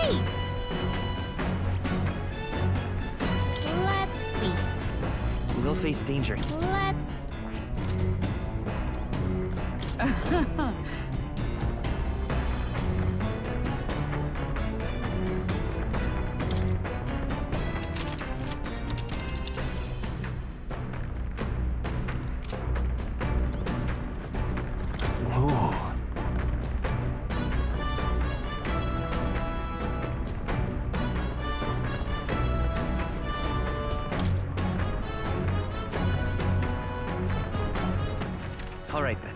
Hey! Let's see. We'll face danger. Let's... Whoa. All right then.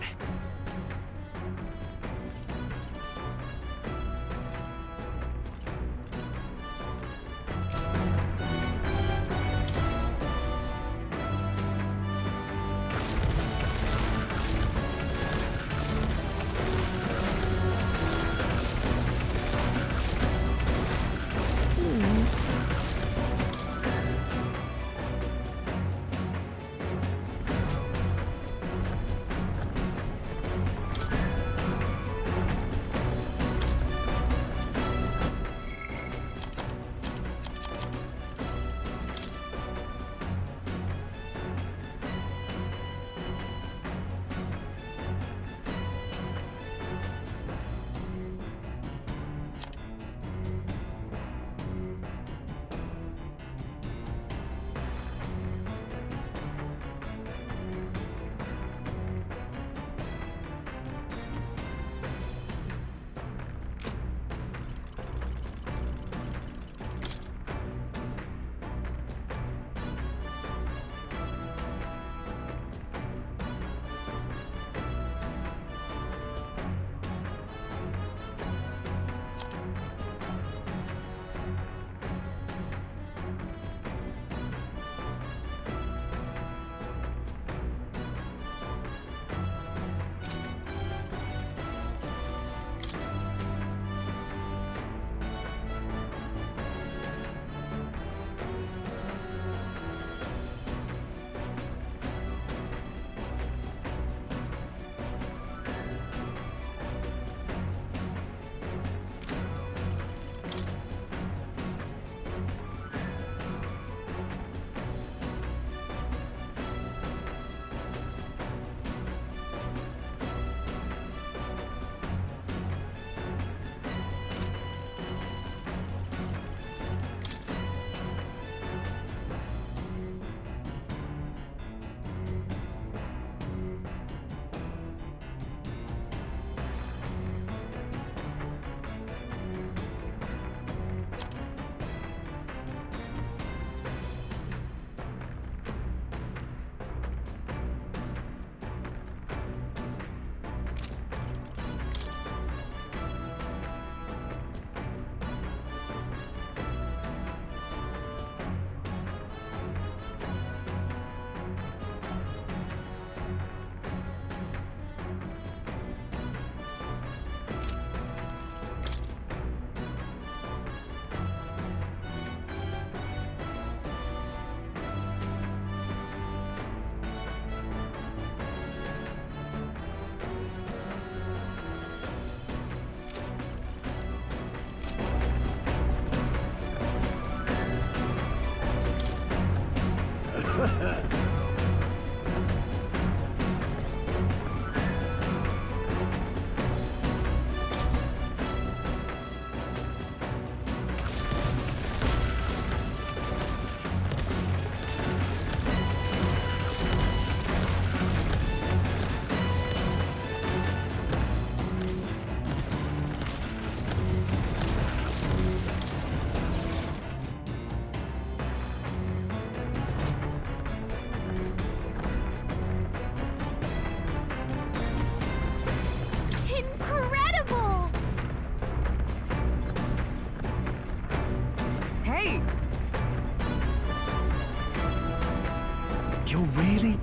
You really?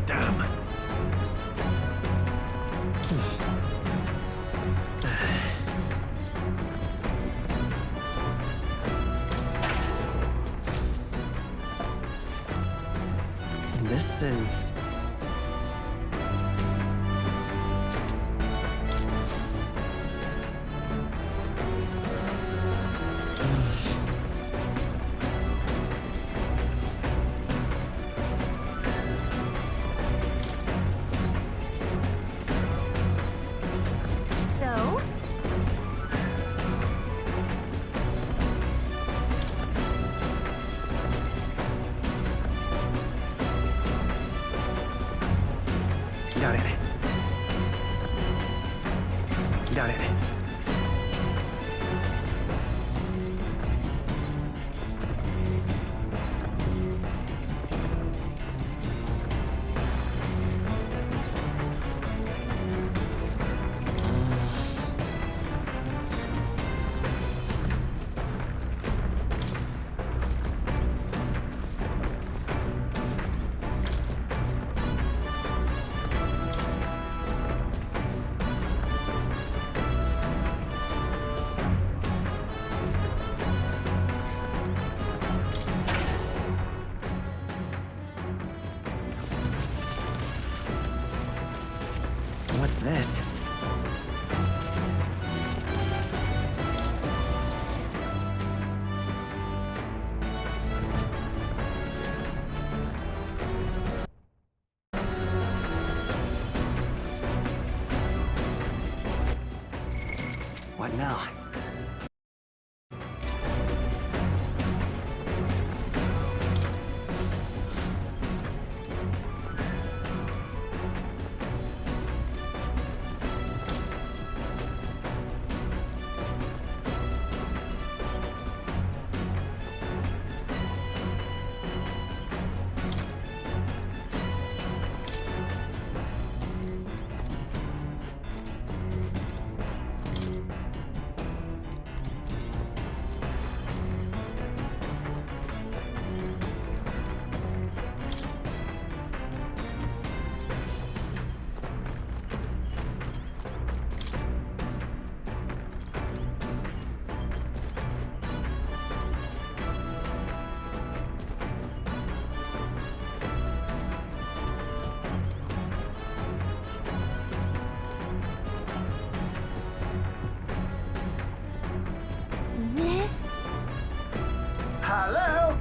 Damn. This is... this? What now? This? Hello?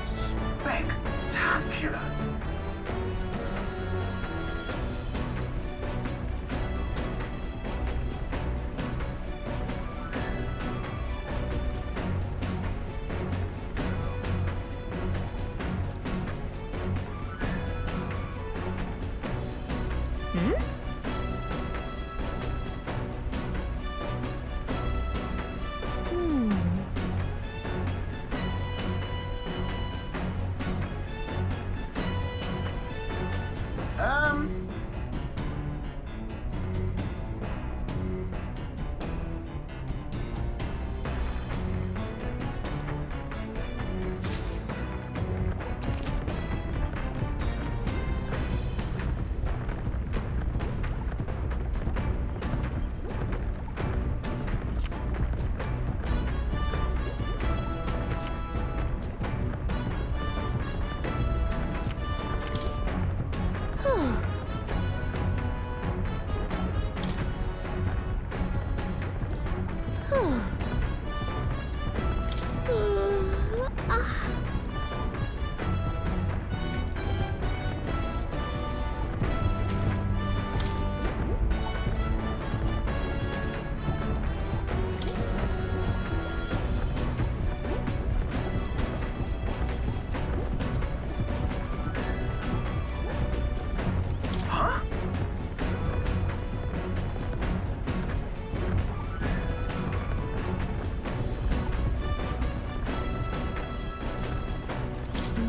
Spectacular.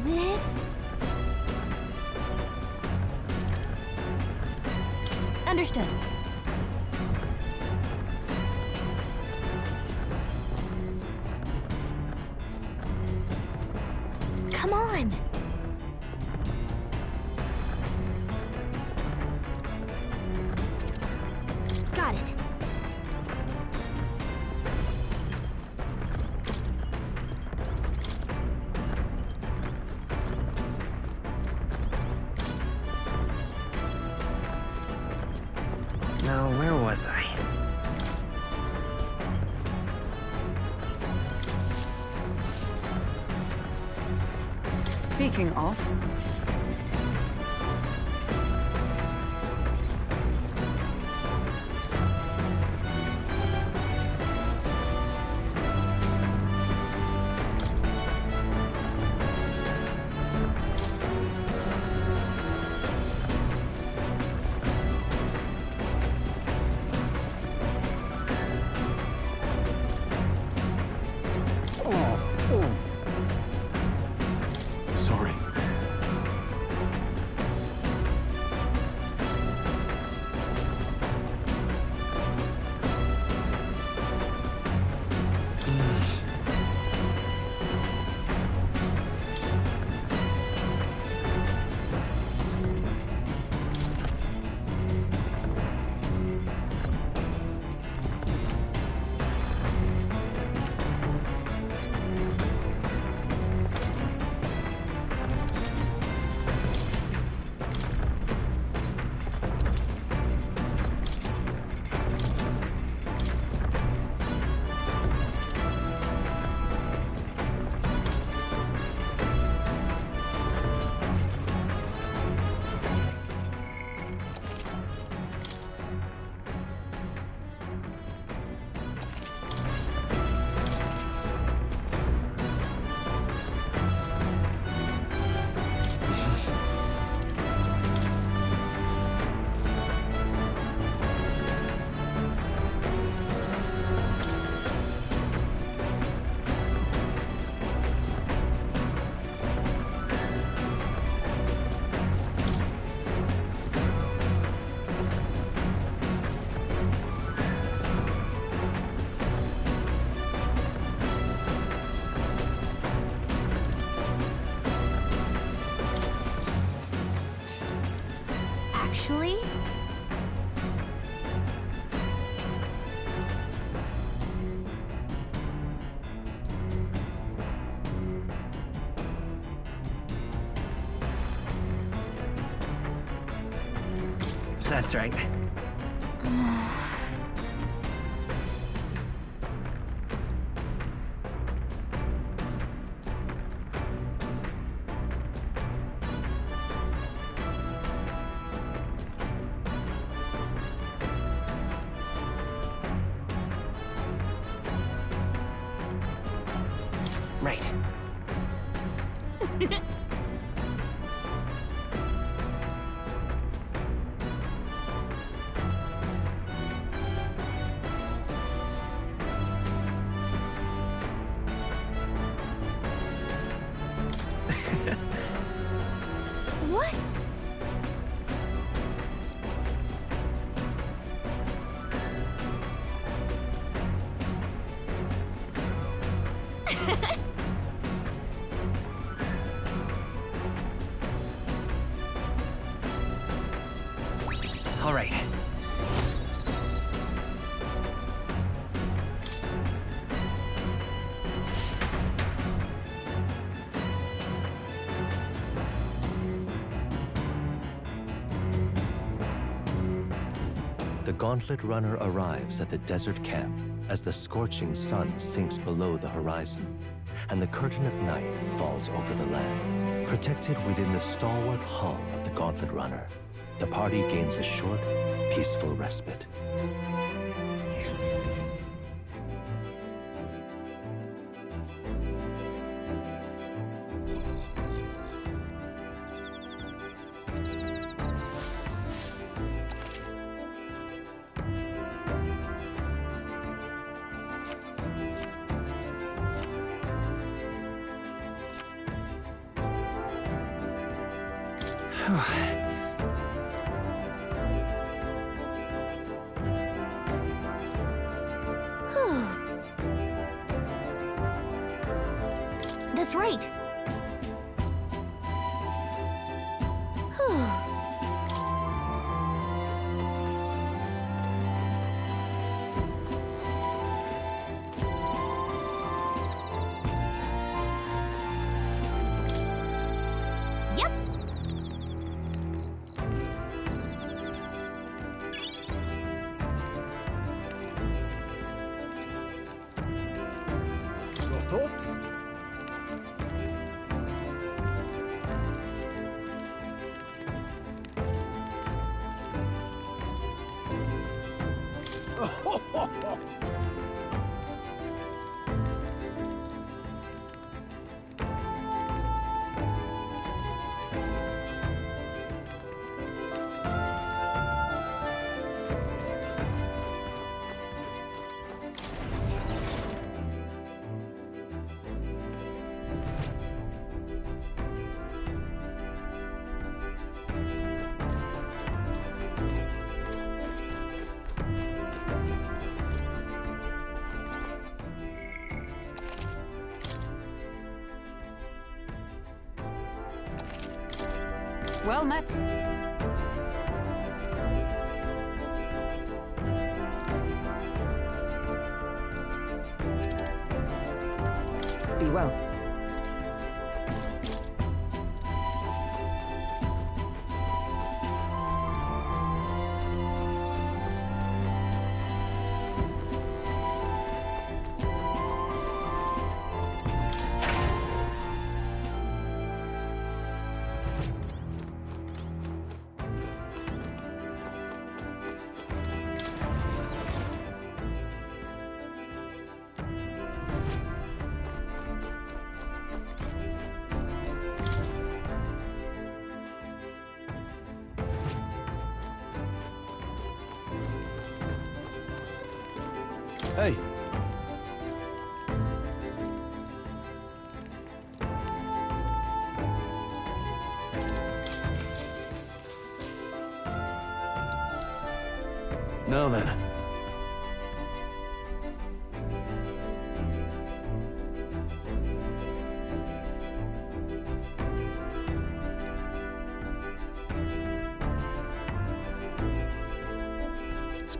This? Understood. Come on! Got it. Now, where was I? Speaking of, Sorry. Actually... That's right. Right. What? All right. The Gauntlet Runner arrives at the desert camp as the scorching sun sinks below the horizon and the curtain of night falls over the land. Protected within the stalwart hull of the Gauntlet Runner, the party gains a short, peaceful respite. That's right. Yep. Your thoughts? Well met. Be well. Hey. Now then.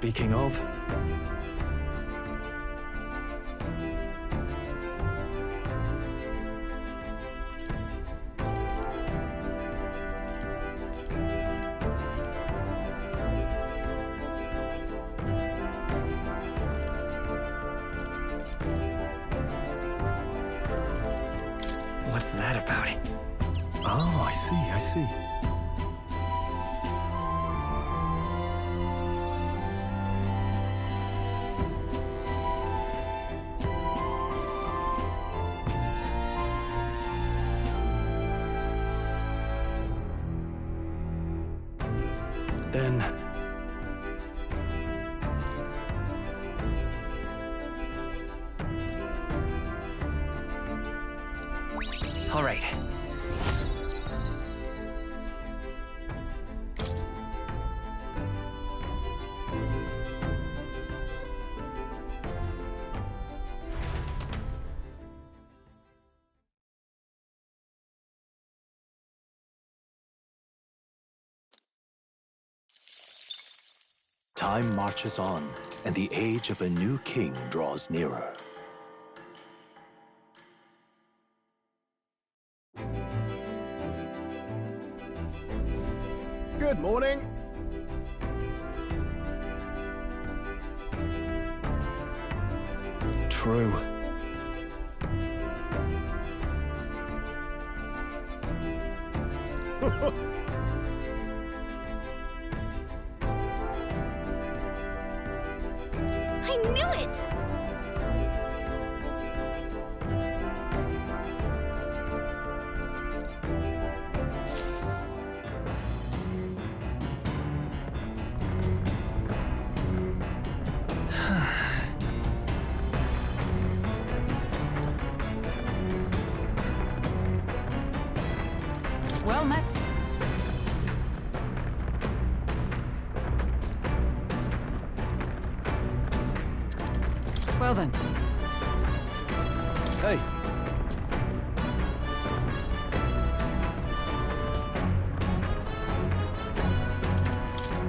Speaking of... What's that about? Oh, I see. Then... All right. Time marches on, and the age of a new king draws nearer. Good morning. True. I knew it! Well met. Well then. Hey.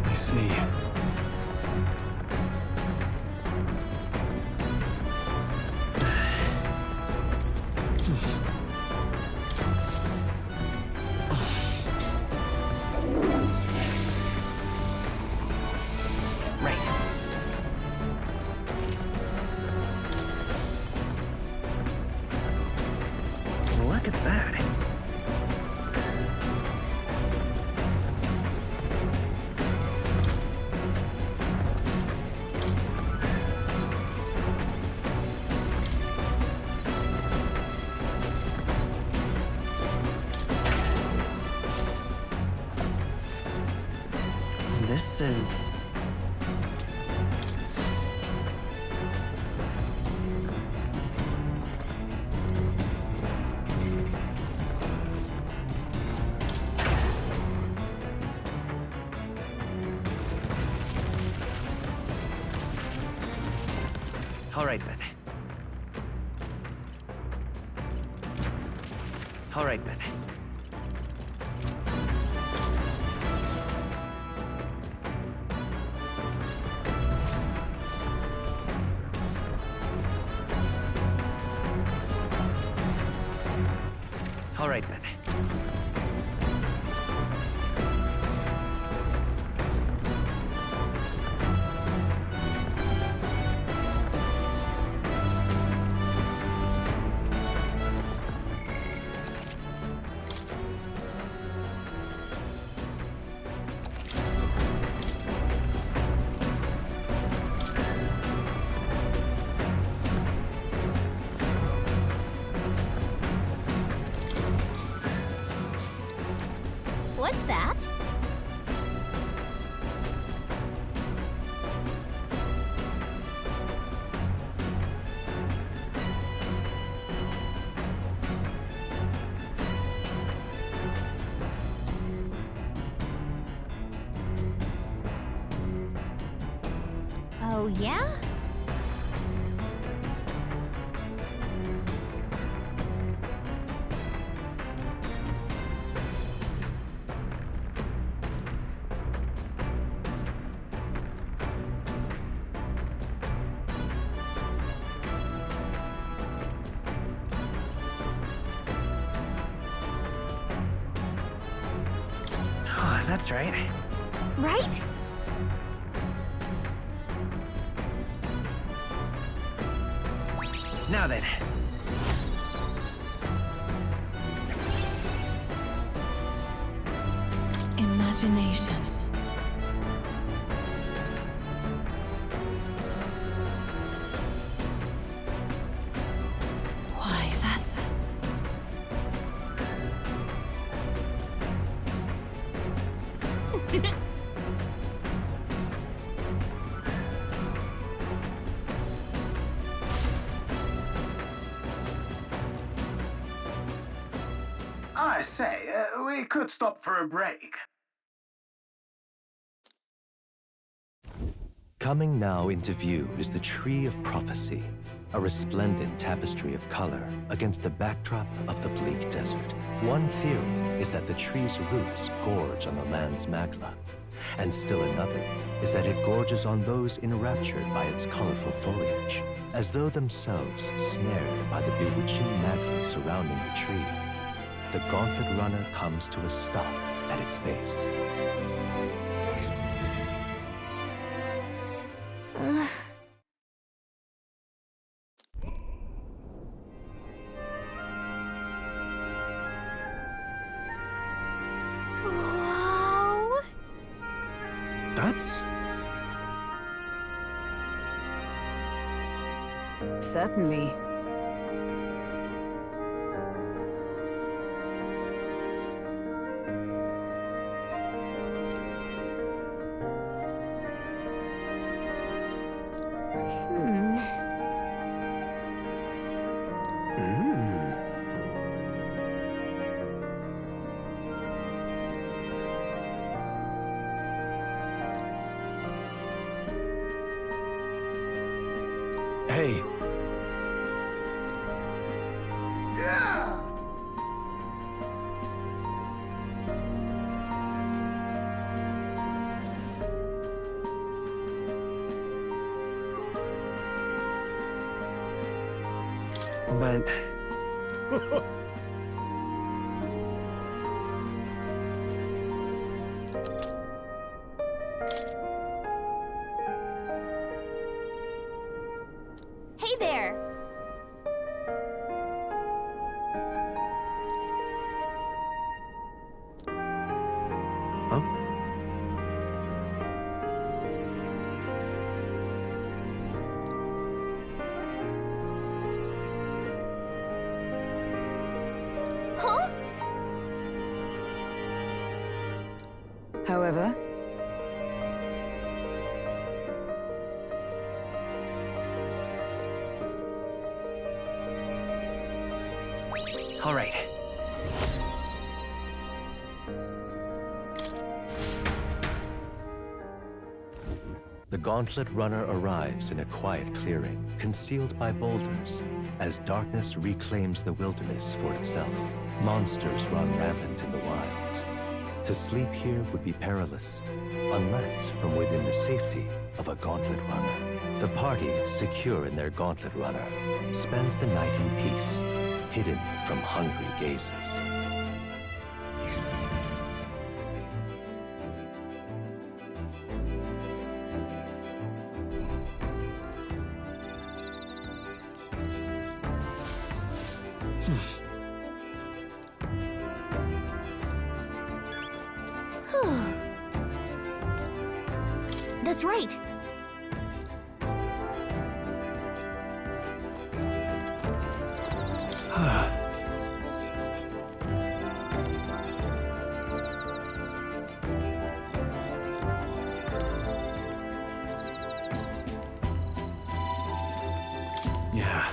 I see. Right. Look at that. This is... All right then. All right then. All right then. What's that? Oh, yeah? that's right. Right? Now then. Imagination. Why, that's... I say, we could stop for a break. Coming now into view is the Tree of Prophecy, a resplendent tapestry of color against the backdrop of the bleak desert. One theory is that the tree's roots gorge on the land's magla, and still another is that it gorges on those enraptured by its colorful foliage, as though themselves snared by the bewitching magla surrounding the tree. The Gauntlet Runner comes to a stop at its base. Wow. That's... Certainly. Hey, Yeah! but... Hey there. Huh? Huh? However, All right. The Gauntlet Runner arrives in a quiet clearing, concealed by boulders, as darkness reclaims the wilderness for itself. Monsters run rampant in the wilds. To sleep here would be perilous, unless from within the safety of a Gauntlet Runner. The party, secure in their Gauntlet Runner, spends the night in peace, hidden from hungry gazes. That's right. Yeah.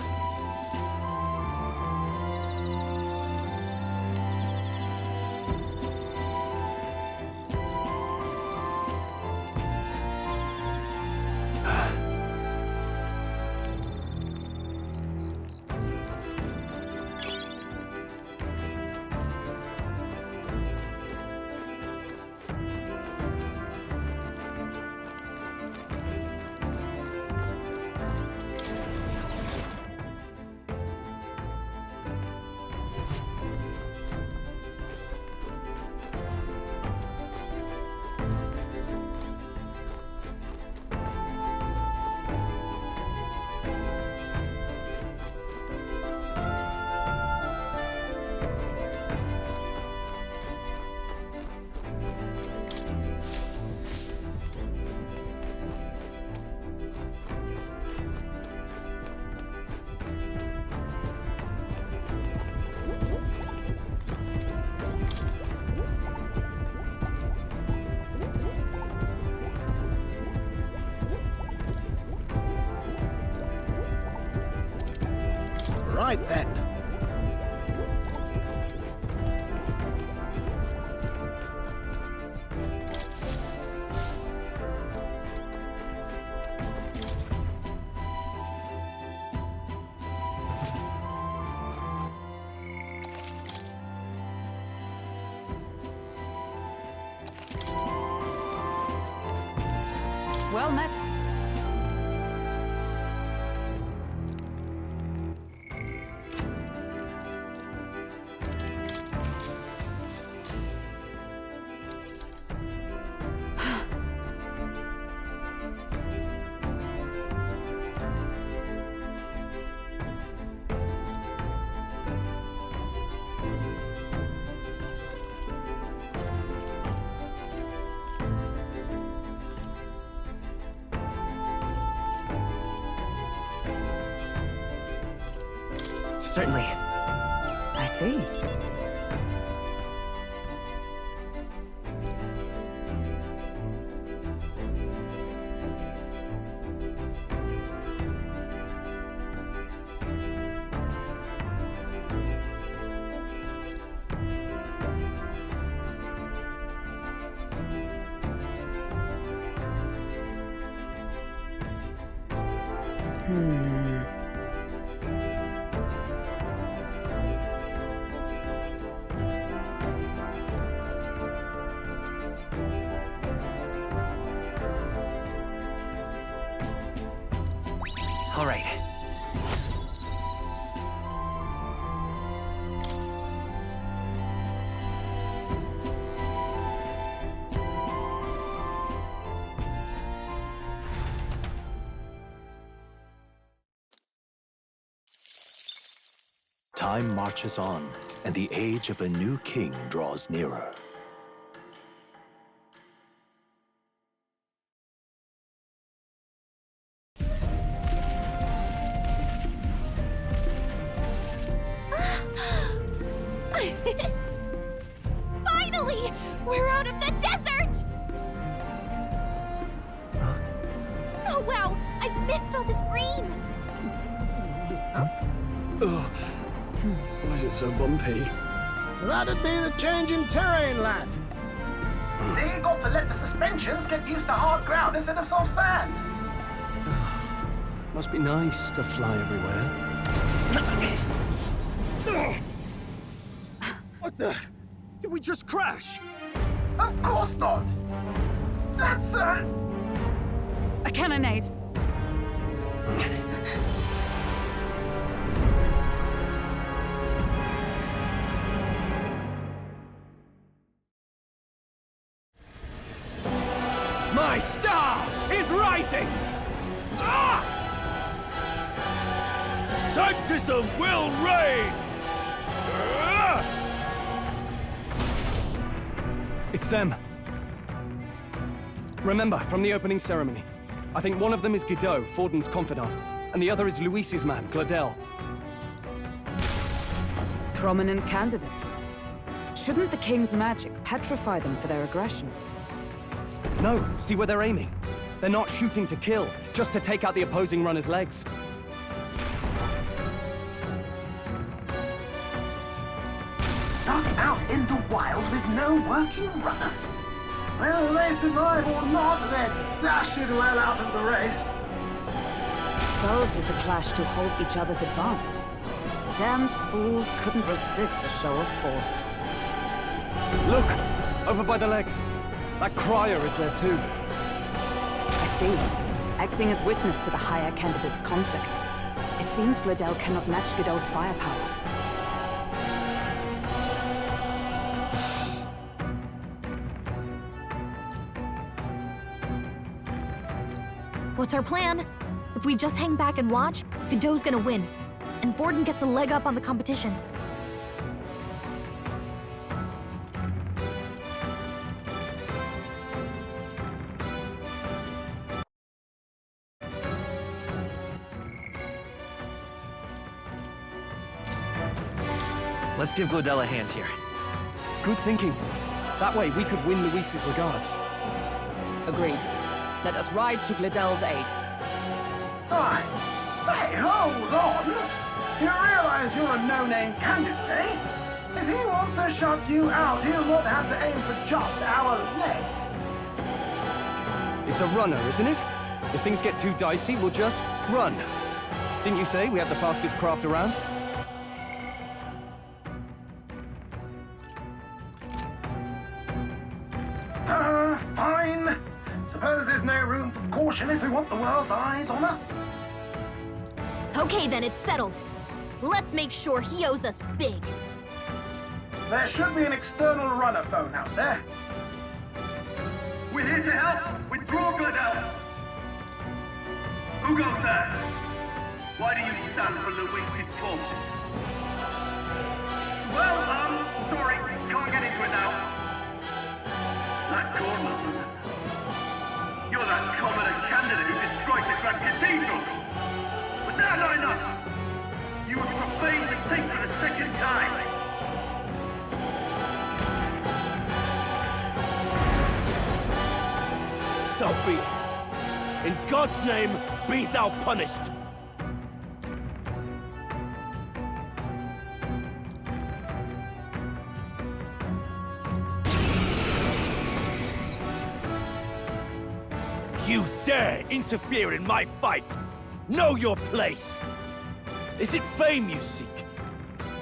right then. Well met. Certainly. I see. All right. Time marches on, and the age of a new king draws nearer. Finally! We're out of the desert! Oh, wow! I missed all this green! Ugh. Why is it so bumpy? That'd be the change in terrain, lad. See, you got to let the suspensions get used to hard ground instead of soft sand. Must be nice to fly everywhere. What the? Did we just crash? Of course not. That's A cannonade. My star is rising! Ah! Sanctism will reign! Ah! It's them. Remember, from the opening ceremony, I think one of them is Godot, Forden's confidant, and the other is Luis's man, Gladel. Prominent candidates. Shouldn't the king's magic petrify them for their aggression? No, see where they're aiming. They're not shooting to kill, just to take out the opposing runner's legs. stuck out in the wilds with no working runner. Whether they survive or not, they're dashed well out of the race. So it is a clash to halt each other's advance. Damned fools couldn't resist a show of force. Look! Over by the legs. That crier is there too. I see. Acting as witness to the higher candidate's conflict. It seems Gladel cannot match Godot's firepower. What's our plan? If we just hang back and watch, Godot's gonna win. And Forden gets a leg up on the competition. Let's give Glodell a hand here. Good thinking. That way we could win Luis's regards. Agreed. Let us ride to Gladel's aid. I say, hold on. You realize you're a no-name candidate, eh? If he wants to shut you out, he'll not have to aim for just our legs. It's a runner, isn't it? If things get too dicey, we'll just run. Didn't you say we had the fastest craft around? Fine. Suppose there's no room for caution if we want the world's eyes on us. Okay then, it's settled. Let's make sure he owes us big. There should be an external runner phone out there. We're here to help! Withdraw, Gladel! Who goes there? Why do you stand for Luis's forces? Well, sorry, can't get into it now. That Cornland, you're that commoner candidate who destroyed the Grand Cathedral! Was that not enough? You would profane the sacred a second time! So be it. In God's name, be thou punished. You dare interfere in my fight! Know your place! Is it fame you seek?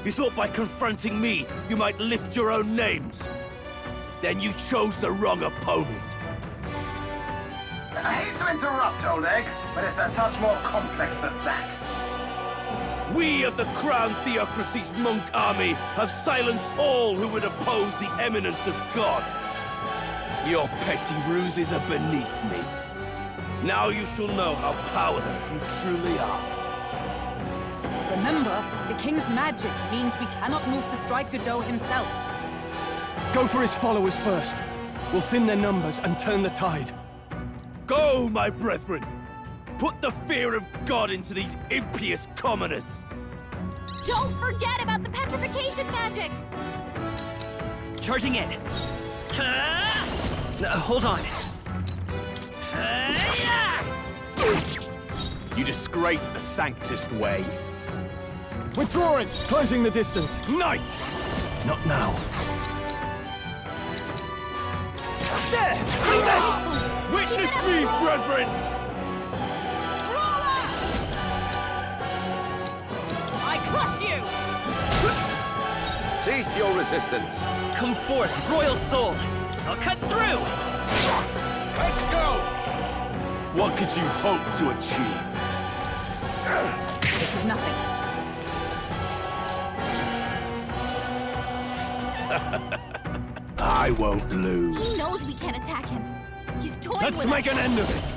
You thought by confronting me, you might lift your own names? Then you chose the wrong opponent. I hate to interrupt, old egg, but it's a touch more complex than that. We of the Crown Theocracy's monk army have silenced all who would oppose the eminence of God. Your petty ruses are beneath me. Now you shall know how powerless you truly are. Remember, the king's magic means we cannot move to strike Godot himself. Go for his followers first. We'll thin their numbers and turn the tide. Go, my brethren! Put the fear of God into these impious commoners! Don't forget about the petrification magic! Charging in. Hold on. You disgrace the Sanctist way. Withdrawing! Closing the distance! Night! Not now. There! Witness me, brethren! I crush you! Cease your resistance. Come forth, royal soul. I'll cut through. Let's go! What could you hope to achieve? This is nothing. I won't lose. He knows we can't attack him. He's toying Let's with make us. an end of it!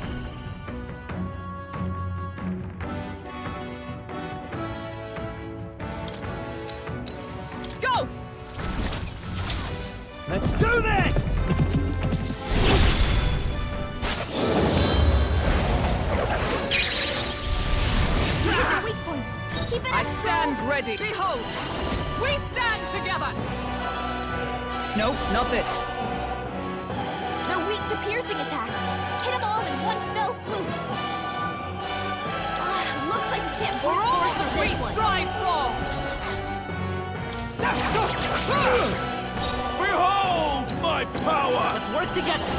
Go! Let's do this! Keep your weak point. Keep it I up, stand Stroll. ready. Behold! We stand together! Nope, not this. They're weak to piercing attacks. Hit them all in one fell swoop. Looks like we can't For all force that we this one. strive for! Behold my power! Let's work together.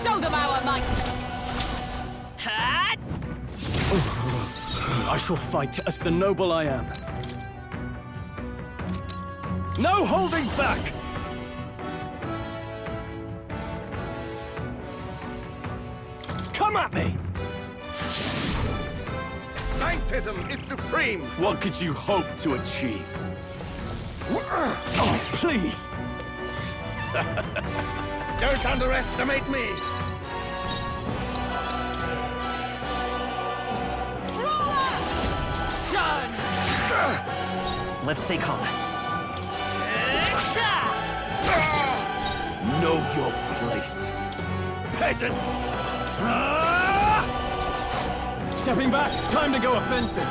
Show them our might! Hat! I shall fight as the noble I am. No holding back! Come at me! Sanctism is supreme! What could you hope to achieve? Oh, please! Don't underestimate me! Let's stay calm. Know your place. Peasants! Stepping back, time to go offensive.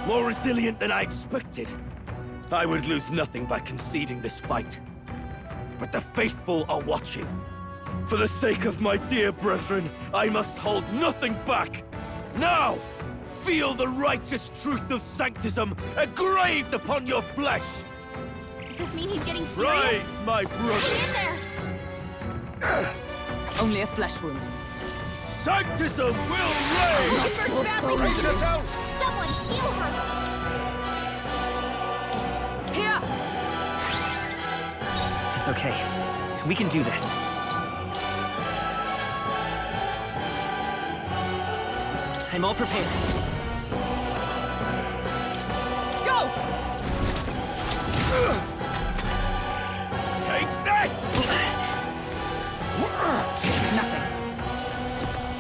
More resilient than I expected. I would lose nothing by conceding this fight. but the faithful are watching. For the sake of my dear brethren, I must hold nothing back. Now, feel the righteous truth of sanctism engraved upon your flesh. Does this mean he's getting serious? Rise, my brothers. Hang in there! Only a flesh wound. Sanctism will reign! First badly Brace wounded. yourselves! Someone heal her! Here! It's okay. We can do this. I'm all prepared. Go! Take this! Nothing.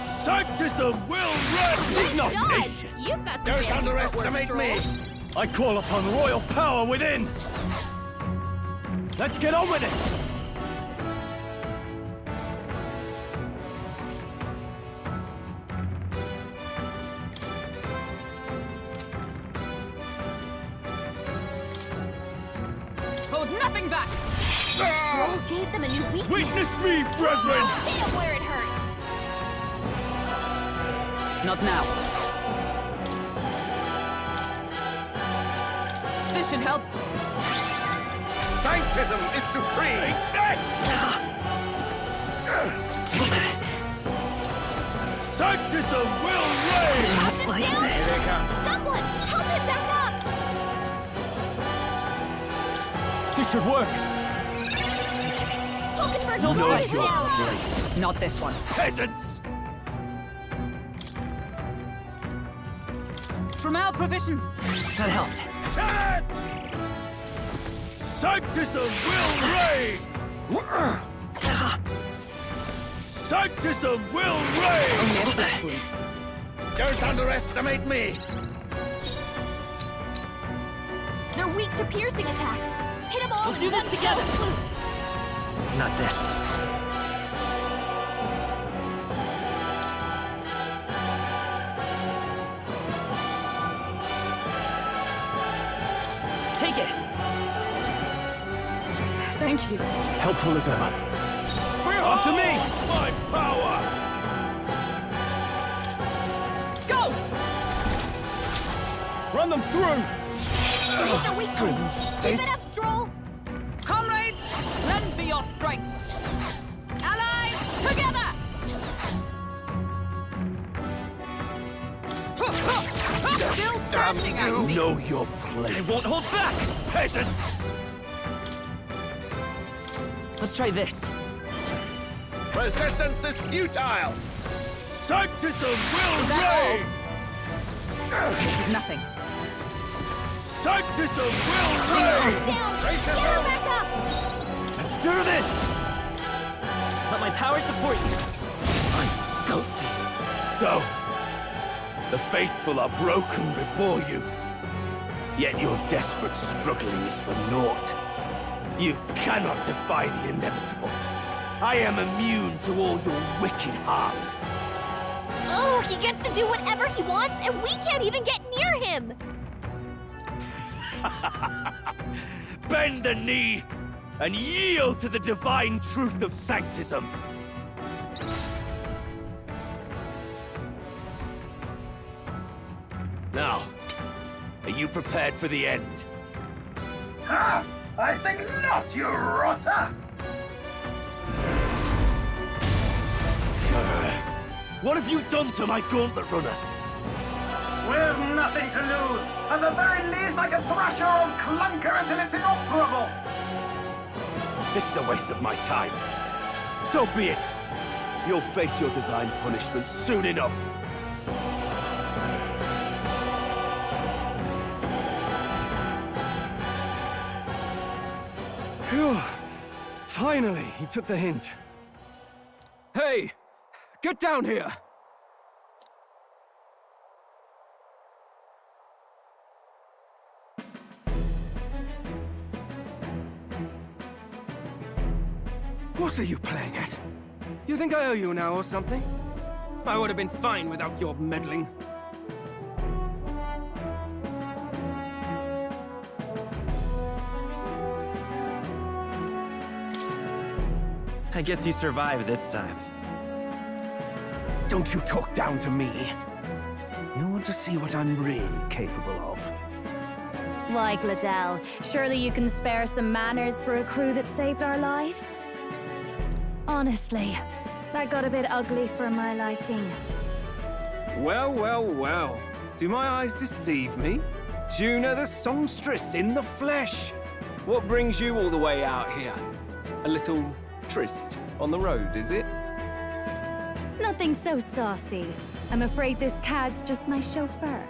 Sanctism will reign! Ignatius! You've got some Don't fancy underestimate footwork, me! Stroll. I call upon royal power within! Let's get on with it! Hold nothing back! Stroll gave them a new weakness. Witness me, brethren! Hit him where it hurts. Not now. This should help. Sanctism is supreme! Sanctism will reign! Knock him down. Here they come. Someone, help him back up. This should work! Hulkenberg's Know sword is your down. place, Not this one. peasants! From our provisions. That helped. Chant! Sanctism will reign! Sanctism will reign! Only a flesh wound. Don't underestimate me! They're weak to piercing attacks. Hit them all We'll in do this one together. fell swoop. Not this. Take it! Thank you. Helpful as ever. After me! My power! Go! Run them through! Hit their weak points. Keep it up, Stroll. Comrades, lend me your strength. Allies, together! Still standing, I see. Know your place. I won't hold back! Peasants! Let's try this. Resistance is futile! Sanctism will that reign! This is nothing. Sanctism will reign! Down. Brace Get her yourselves! back up. Let's do this! Let my power support you. So, the faithful are broken before you. Yet your desperate struggling is for naught. You cannot defy the inevitable. I am immune to all your wicked harms. Oh, he gets to do whatever he wants, and we can't even get near him. Bend the knee and yield to the divine truth of sanctism. Now, are you prepared for the end? Ha! I think not, you rotter! What have you done to my gauntlet runner? We've nothing to lose. At the very least, I can thrash your old clunker until it's inoperable. This is a waste of my time. So be it. You'll face your divine punishment soon enough. Phew. Finally, he took the hint. Hey! Get down here! What are you playing at? You think I owe you now or something? I would have been fine without your meddling. I guess you survived this time. Don't you talk down to me. You want to see what I'm really capable of. Why, Gladell, surely you can spare some manners for a crew that saved our lives? Honestly, that got a bit ugly for my liking. Well, well, well. Do my eyes deceive me? Juna the songstress in the flesh. What brings you all the way out here? A little tryst on the road, is it? Nothing so saucy. I'm afraid this cad's just my chauffeur.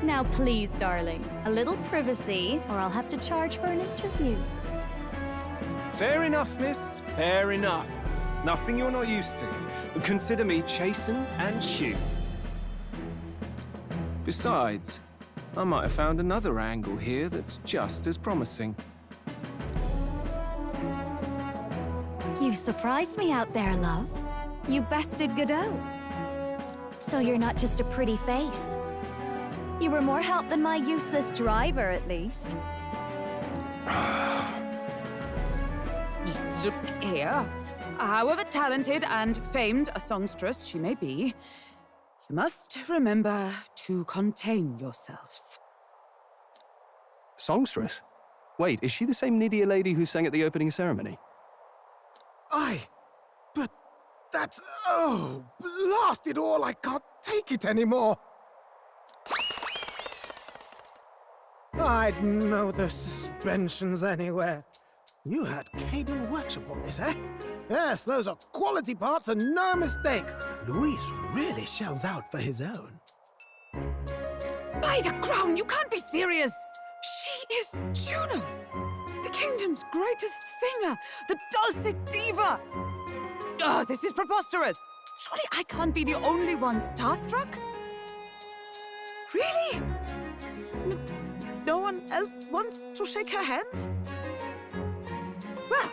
Now please, darling, a little privacy, or I'll have to charge for an interview. Fair enough, miss. Fair enough. Nothing you're not used to. But consider me chasten and shoe. Besides, I might have found another angle here that's just as promising. You surprised me out there, love. You bested Godot. So you're not just a pretty face. You were more help than my useless driver, at least. Look here. However talented and famed a songstress she may be, you must remember to contain yourselves. Songstress? Wait, is she the same Nydia lady who sang at the opening ceremony? Aye, but that's... oh, blast it all, I can't take it anymore. I'd know the suspensions anywhere. You had Caden Workshop on this, eh? Yes, those are quality parts and no mistake. Luis really shells out for his own. By the crown, you can't be serious! She is Juno, the kingdom's greatest singer, the dulcet diva! Oh, this is preposterous! Surely I can't be the only one starstruck? Really? No one else wants to shake her hand? Well,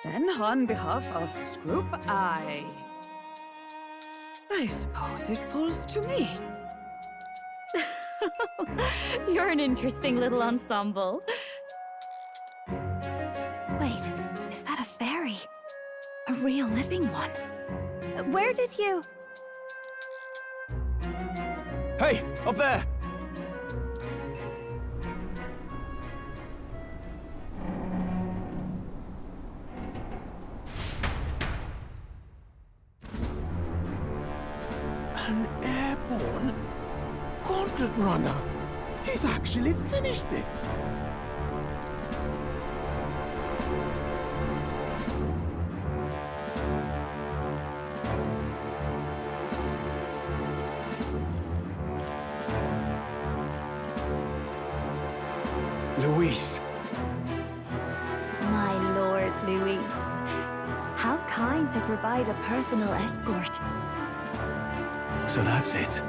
then on behalf of this group, I suppose it falls to me. You're an interesting little ensemble. Wait, is that a fairy? A real living one? Where did you... Hey, up there! An airborne gauntlet runner. He's actually finished it. Luis. My lord, Luis. How kind to provide a personal escort. So that's it.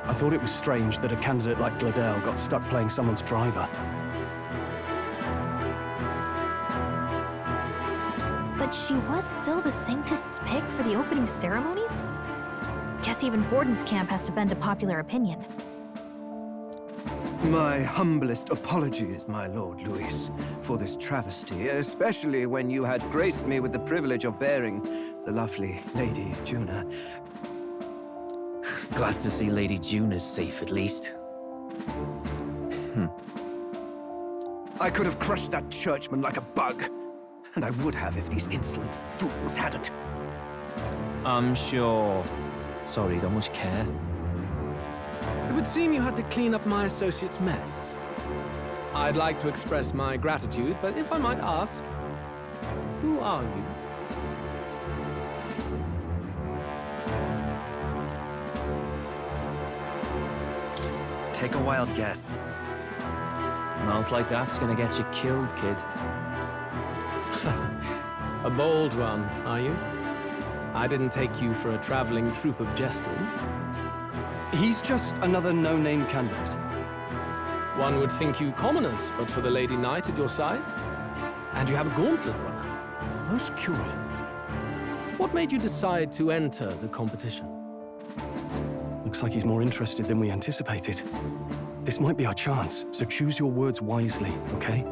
I thought it was strange that a candidate like Gladell got stuck playing someone's driver. But she was still the Sanctist's pick for the opening ceremonies? Guess even Forden's camp has to bend to popular opinion. My humblest apologies, my Lord Luis, for this travesty, especially when you had graced me with the privilege of bearing the lovely Lady Juna. Glad to see Lady Juna's safe, at least. I could have crushed that churchman like a bug, and I would have if these insolent fools hadn't. I'm sure. Sorry, don't much care. It would seem you had to clean up my associate's mess. I'd like to express my gratitude, but if I might ask, who are you? Take a wild guess. Mouth like that's gonna get you killed, kid. A bold one, are you? I didn't take you for a traveling troupe of jesters. He's just another no-name candidate. One would think you commoners, but for the Lady Knight at your side. And you have a gauntlet runner. Most curious. What made you decide to enter the competition? Looks like he's more interested than we anticipated. This might be our chance, so choose your words wisely, okay?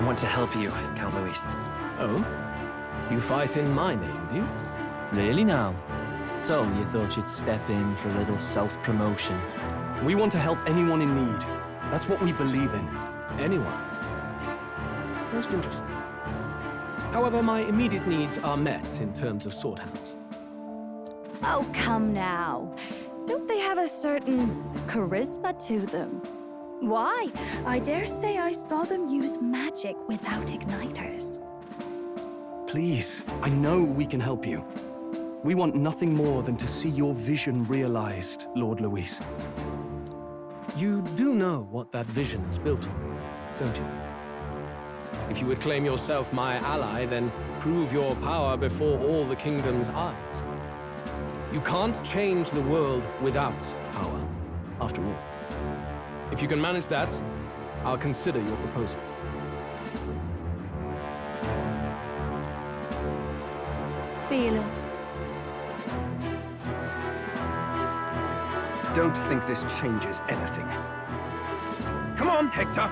want to help you, Count Luis. Oh? You fight in my name, do you? Really now? So, you thought you'd step in for a little self-promotion? We want to help anyone in need. That's what we believe in. Anyone? Most interesting. However, my immediate needs are met in terms of swordhands. Oh, come now. Don't they have a certain charisma to them? Why? I dare say I saw them use magic without igniters. Please, I know we can help you. We want nothing more than to see your vision realized, Lord Luis. You do know what that vision is built on, don't you? If you would claim yourself my ally, then prove your power before all the kingdom's eyes. You can't change the world without power, after all. If you can manage that, I'll consider your proposal. See you, loves. Don't think this changes anything. Come on, Hector!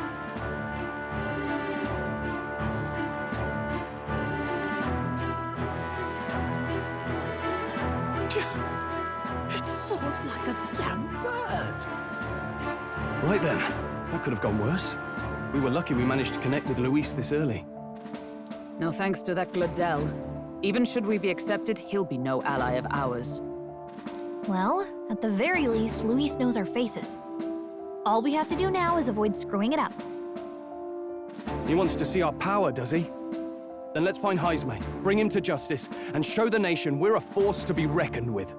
It soars like a damn bird. Right then, that could have gone worse. We were lucky we managed to connect with Luis this early. No thanks to that Gladel. Even should we be accepted, he'll be no ally of ours. Well, at the very least, Luis knows our faces. All we have to do now is avoid screwing it up. He wants to see our power, does he? Then let's find Heisme, bring him to justice, and show the nation we're a force to be reckoned with.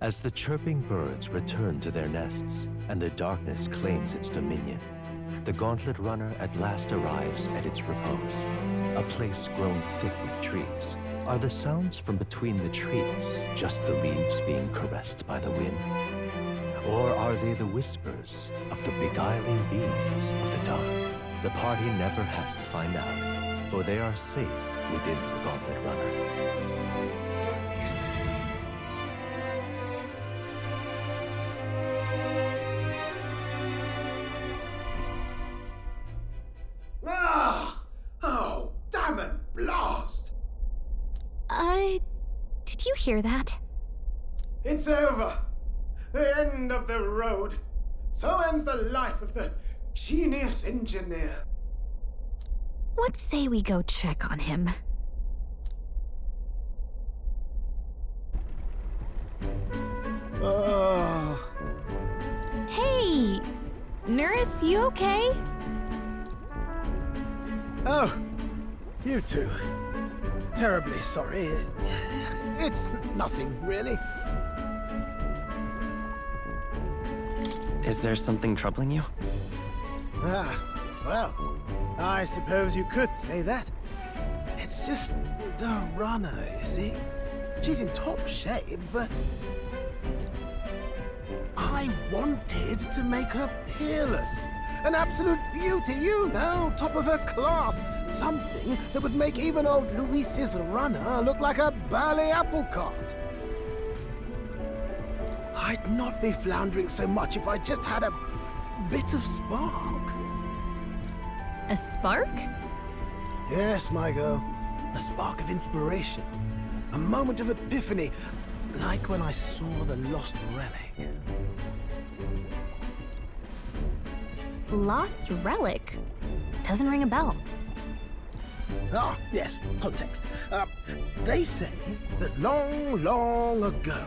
As the chirping birds return to their nests and the darkness claims its dominion, the Gauntlet Runner at last arrives at its repose, a place grown thick with trees. Are the sounds from between the trees just the leaves being caressed by the wind? Or are they the whispers of the beguiling beings of the dark? The party never has to find out, for they are safe within the Gauntlet Runner. Oh, damn it, blast! Did you hear that? It's over. The end of the road. So ends the life of the genius engineer. Let's say we go check on him. Oh. Hey! Nurse, you okay? Oh, you two. Terribly sorry. It's nothing, really. Is there something troubling you? Well, I suppose you could say that. It's just the runner, you see? She's in top shape, but I wanted to make her peerless. An absolute beauty, you know, top of her class. Something that would make even old Luis's runner look like a bally apple cart. I'd not be floundering so much if I just had a bit of spark. A spark? Yes, my girl. A spark of inspiration. A moment of epiphany, like when I saw the lost relic. Lost relic? Doesn't ring a bell. Ah, yes, context. They say that long, long ago,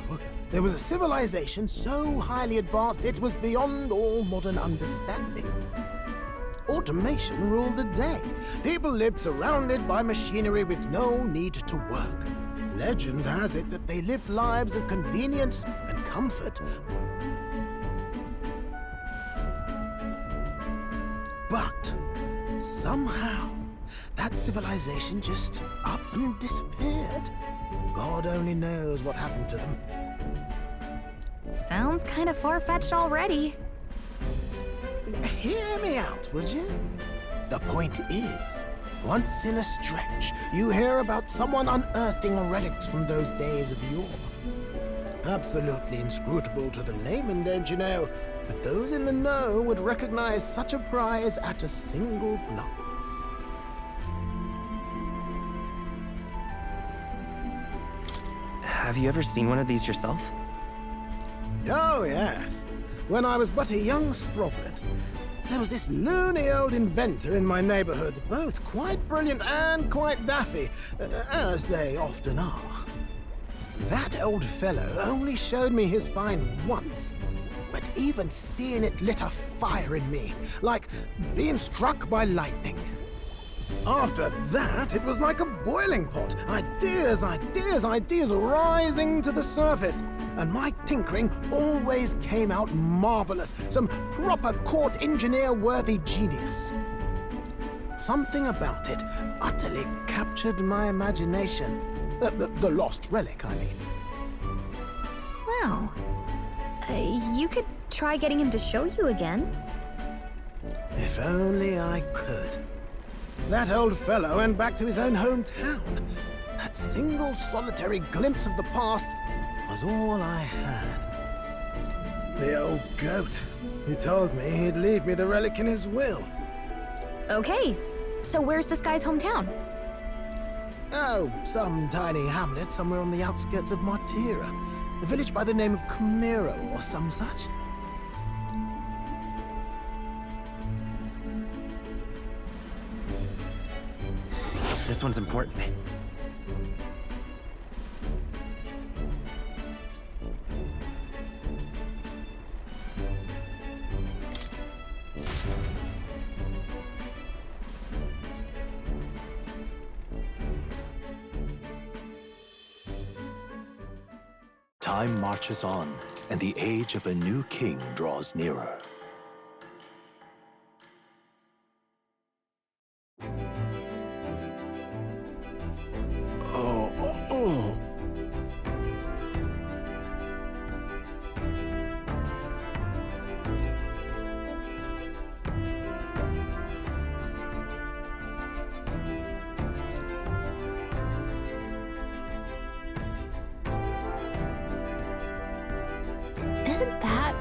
there was a civilization so highly advanced it was beyond all modern understanding. Automation ruled the day. People lived surrounded by machinery with no need to work. Legend has it that they lived lives of convenience and comfort. But somehow, that civilization just up and disappeared. God only knows what happened to them. Sounds kind of far-fetched already. Hear me out, would you? The point is, once in a stretch, you hear about someone unearthing relics from those days of yore. Absolutely inscrutable to the layman, don't you know? But those in the know would recognize such a prize at a single glance. Have you ever seen one of these yourself? Oh, yes. When I was but a young sprocket, there was this loony old inventor in my neighborhood, both quite brilliant and quite daffy, as they often are. That old fellow only showed me his find once, but even seeing it lit a fire in me, like being struck by lightning. After that, it was like a boiling pot. Ideas, ideas, ideas rising to the surface. And my tinkering always came out marvelous. Some proper court engineer-worthy genius. Something about it utterly captured my imagination. The lost relic, I mean. Wow. You could try getting him to show you again. If only I could. That old fellow went back to his own hometown. That single solitary glimpse of the past was all I had. The old goat. He told me he'd leave me the relic in his will. Okay, so where's this guy's hometown? Oh, some tiny hamlet somewhere on the outskirts of Martira. A village by the name of Camiro or some such. This one's important. Time marches on, and the age of a new king draws nearer. Isn't that...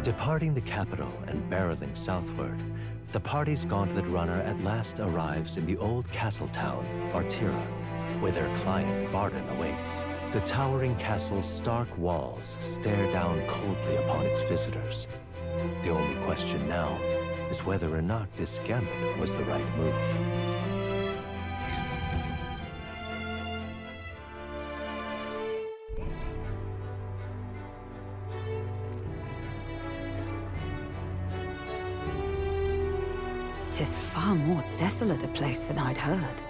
Departing the capital and barreling southward, the party's gauntlet runner at last arrives in the old castle town, Martira, where their client Barden awaits. The towering castle's stark walls stare down coldly upon its visitors. The only question now is whether or not this gambit was the right move. Tis far more desolate a place than I'd heard.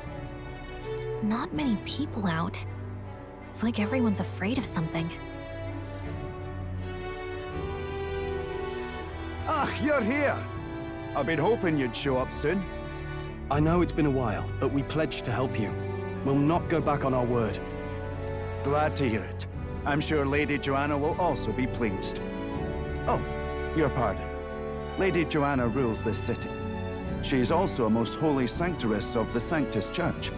Not many people out. It's like everyone's afraid of something. Ah, you're here! I've been hoping you'd show up soon. I know it's been a while, but we pledged to help you. We'll not go back on our word. Glad to hear it. I'm sure Lady Joanna will also be pleased. Oh, your pardon. Lady Joanna rules this city. She is also a most holy sanctuaress of the Sanctus Church.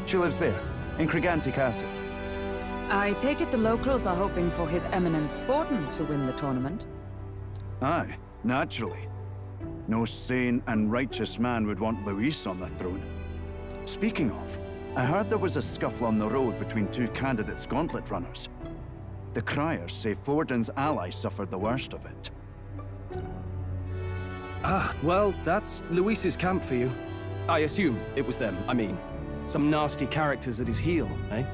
She lives there, in Criganti Castle. I take it the locals are hoping for His Eminence Thornton to win the tournament. Aye, naturally. No sane and righteous man would want Luis on the throne. Speaking of, I heard there was a scuffle on the road between two candidates gauntlet runners. The criers say Forden's ally suffered the worst of it. Ah, well, that's Luis's camp for you. I assume it was them, I mean. Some nasty characters at his heel, eh?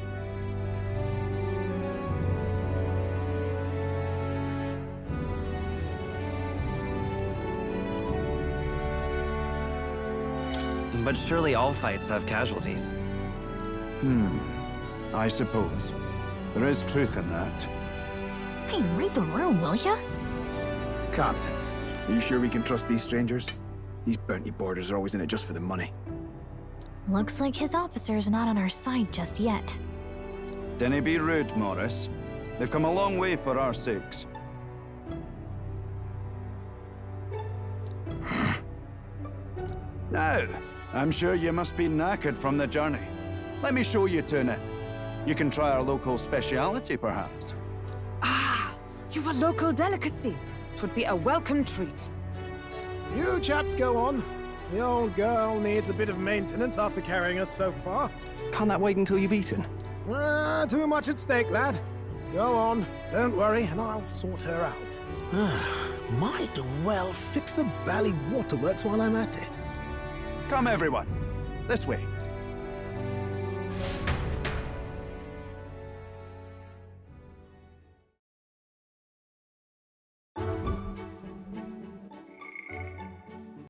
But surely all fights have casualties. I suppose. There is truth in that. Hey, read the room, will ya? Captain, are you sure we can trust these strangers? These bounty boarders are always in it just for the money. Looks like his officer's not on our side just yet. Dinna be rude, Morris. They've come a long way for our sakes. Now, I'm sure you must be knackered from the journey. Let me show you to an inn. You can try our local speciality, perhaps. Ah, you've a local delicacy. It would be a welcome treat. You chaps go on. The old girl needs a bit of maintenance after carrying us so far. Can't that wait until you've eaten? Too much at stake, lad. Go on, don't worry, and I'll sort her out. Might well fix the Bally Waterworks while I'm at it. Come, everyone. This way.